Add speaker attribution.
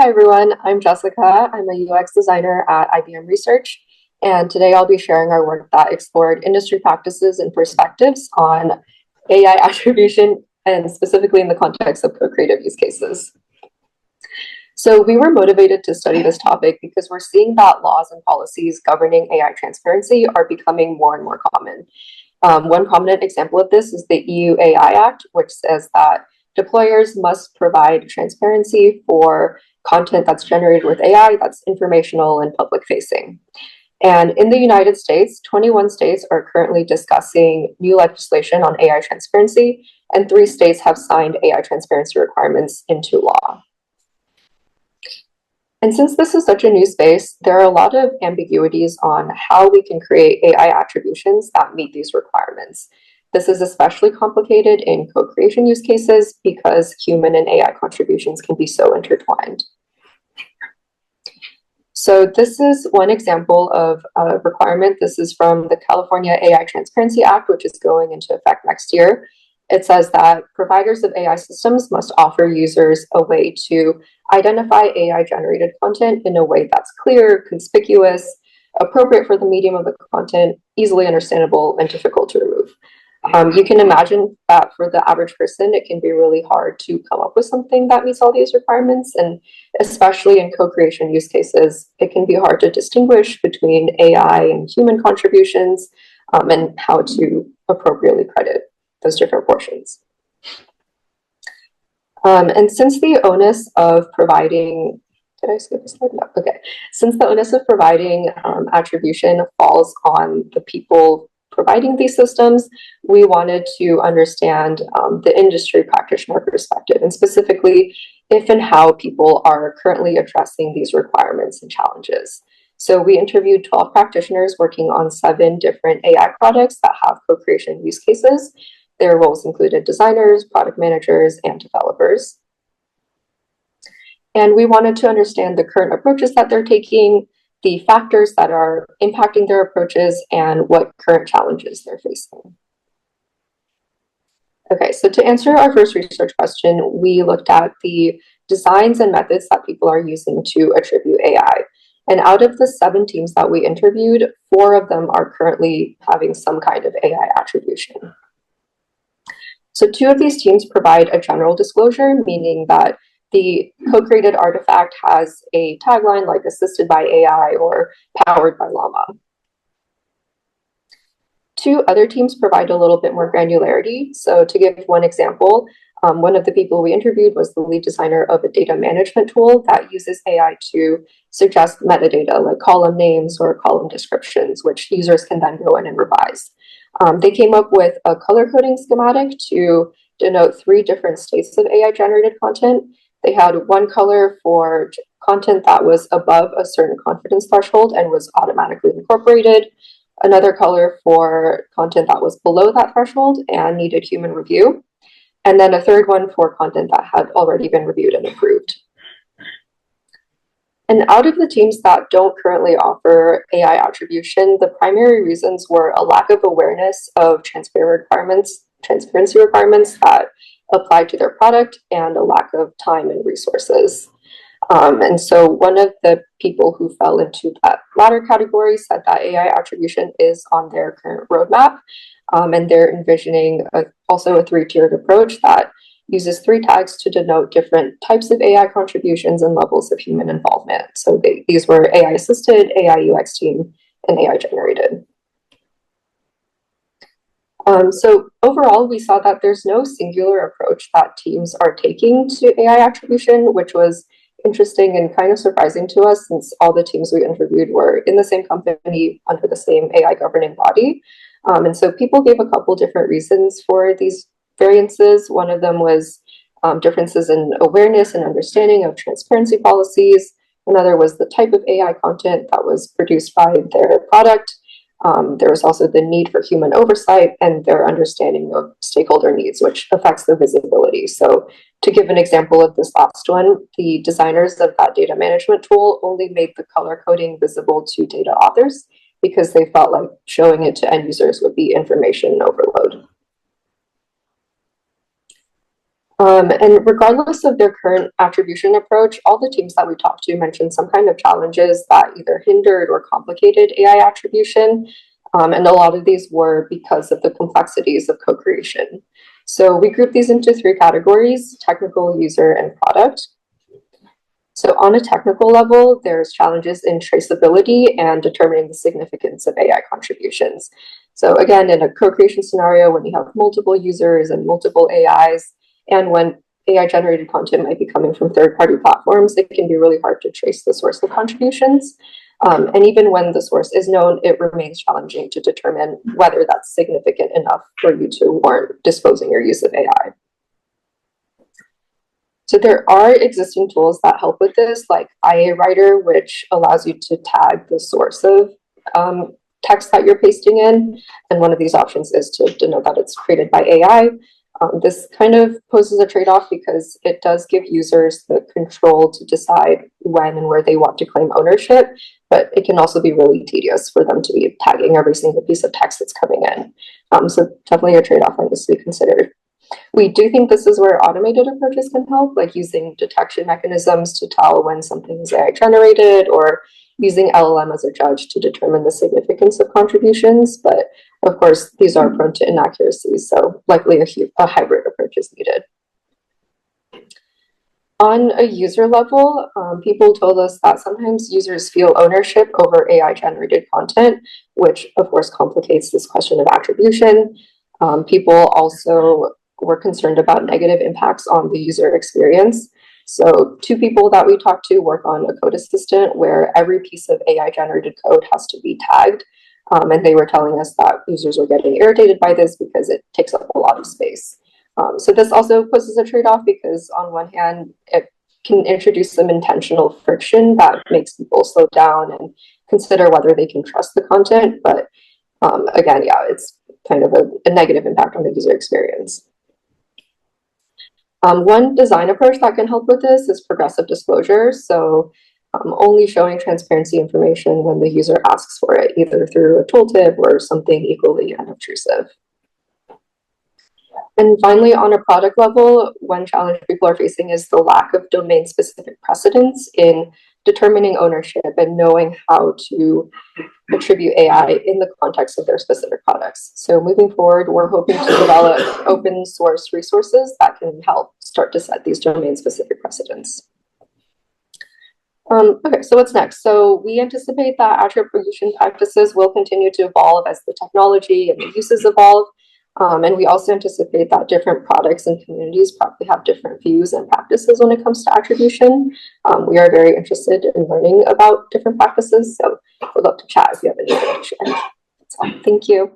Speaker 1: Hi everyone, I'm Jessica. I'm a UX designer at IBM Research, and today I'll be sharing our work that explored industry practices and perspectives on AI attribution, and specifically in the context of co-creative use cases. So we were motivated to study this topic because we're seeing that laws and policies governing AI transparency are becoming more and more common. One prominent example of this is the EU AI Act, which says that deployers must provide transparency for content that's generated with AI that's informational and public facing. And in the United States, 21 states are currently discussing new legislation on AI transparency, and 3 states have signed AI transparency requirements into law. And since this is such a new space, there are a lot of ambiguities on how we can create AI attributions that meet these requirements. This is especially complicated in co-creation use cases because human and AI contributions can be so intertwined. So this is one example of a requirement. This is from the California AI Transparency Act, which is going into effect next year. It says that providers of AI systems must offer users a way to identify AI-generated content in a way that's clear, conspicuous, appropriate for the medium of the content, easily understandable, and difficult to remove. You can imagine that for the average person, it can be really hard to come up with something that meets all these requirements. And especially in co-creation use cases, it can be hard to distinguish between AI and human contributions and how to appropriately credit those different portions. And since the onus of providing, did I skip a slide? No, okay. Since the onus of providing attribution falls on the people providing these systems, we wanted to understand the industry practitioner perspective, and specifically if and how people are currently addressing these requirements and challenges. So we interviewed 12 practitioners working on 7 different AI products that have co-creation use cases. Their roles included designers, product managers, and developers. And we wanted to understand the current approaches that they're taking, the factors that are impacting their approaches, and what current challenges they're facing. Okay, so to answer our first research question, we looked at the designs and methods that people are using to attribute AI. And out of the 7 teams that we interviewed, 4 of them are currently having some kind of AI attribution. So 2 of these teams provide a general disclosure, meaning that the co-created artifact has a tagline like assisted by AI or powered by Llama. 2 other teams provide a little bit more granularity. So to give one example, one of the people we interviewed was the lead designer of a data management tool that uses AI to suggest metadata like column names or column descriptions, which users can then go in and revise. They came up with a color coding schematic to denote 3 different states of AI generated content. They had one color for content that was above a certain confidence threshold and was automatically incorporated, another color for content that was below that threshold and needed human review, and then a third one for content that had already been reviewed and approved. And out of the teams that don't currently offer AI attribution, the primary reasons were a lack of awareness of transparency requirements that apply to their product and a lack of time and resources. And so one of the people who fell into that latter category said that AI attribution is on their current roadmap, and they're envisioning also a 3-tiered approach that uses 3 tags to denote different types of AI contributions and levels of human involvement. So these were AI assisted, AI UX team, and AI generated. So overall, we saw that there's no singular approach that teams are taking to AI attribution, which was interesting and kind of surprising to us since all the teams we interviewed were in the same company under the same AI governing body. And so people gave a couple different reasons for these variances. One of them was differences in awareness and understanding of transparency policies. Another was the type of AI content that was produced by their product. There was also the need for human oversight and their understanding of stakeholder needs, which affects the visibility. So to give an example of this last one, the designers of that data management tool only made the color coding visible to data authors because they felt like showing it to end users would be information overload. And regardless of their current attribution approach, all the teams that we talked to mentioned some kind of challenges that either hindered or complicated AI attribution. And a lot of these were because of the complexities of co-creation. So we group these into three categories: technical, user, and product. So on a technical level, there's challenges in traceability and determining the significance of AI contributions. So again, in a co-creation scenario, when you have multiple users and multiple AIs, and when AI generated content might be coming from third-party platforms, it can be really hard to trace the source of contributions. And even when the source is known, it remains challenging to determine whether that's significant enough for you to warrant disclosing your use of AI. So there are existing tools that help with this, like IA Writer, which allows you to tag the source of text that you're pasting in. And one of these options is to denote that it's created by AI. This kind of poses a trade-off because it does give users the control to decide when and where they want to claim ownership, but it can also be really tedious for them to be tagging every single piece of text that's coming in. So definitely a trade-off that needs to be considered. We do think this is where automated approaches can help, like using detection mechanisms to tell when something is AI generated, or using LLM as a judge to determine the significance of contributions. But of course, these are prone to inaccuracies, so likely a hybrid approach is needed. On a user level, people told us that sometimes users feel ownership over AI-generated content, which of course complicates this question of attribution. People also were concerned about negative impacts on the user experience. So two people that we talked to work on a code assistant where every piece of AI-generated code has to be tagged. And they were telling us that users were getting irritated by this because it takes up a lot of space. So this also poses a trade-off because on one hand, it can introduce some intentional friction that makes people slow down and consider whether they can trust the content. But again, yeah, it's kind of a negative impact on the user experience. One design approach that can help with this is progressive disclosure. So only showing transparency information when the user asks for it, either through a tooltip or something equally unobtrusive. And finally, on a product level, one challenge people are facing is the lack of domain-specific precedents in determining ownership and knowing how to attribute AI in the context of their specific products. So moving forward, we're hoping to develop open source resources that can help start to set these domain-specific precedents. Okay, so what's next? So we anticipate that attribution practices will continue to evolve as the technology and the uses evolve. And we also anticipate that different products and communities probably have different views and practices when it comes to attribution. We are very interested in learning about different practices, so we'd love to chat if you have anything to share. That's all. Thank you.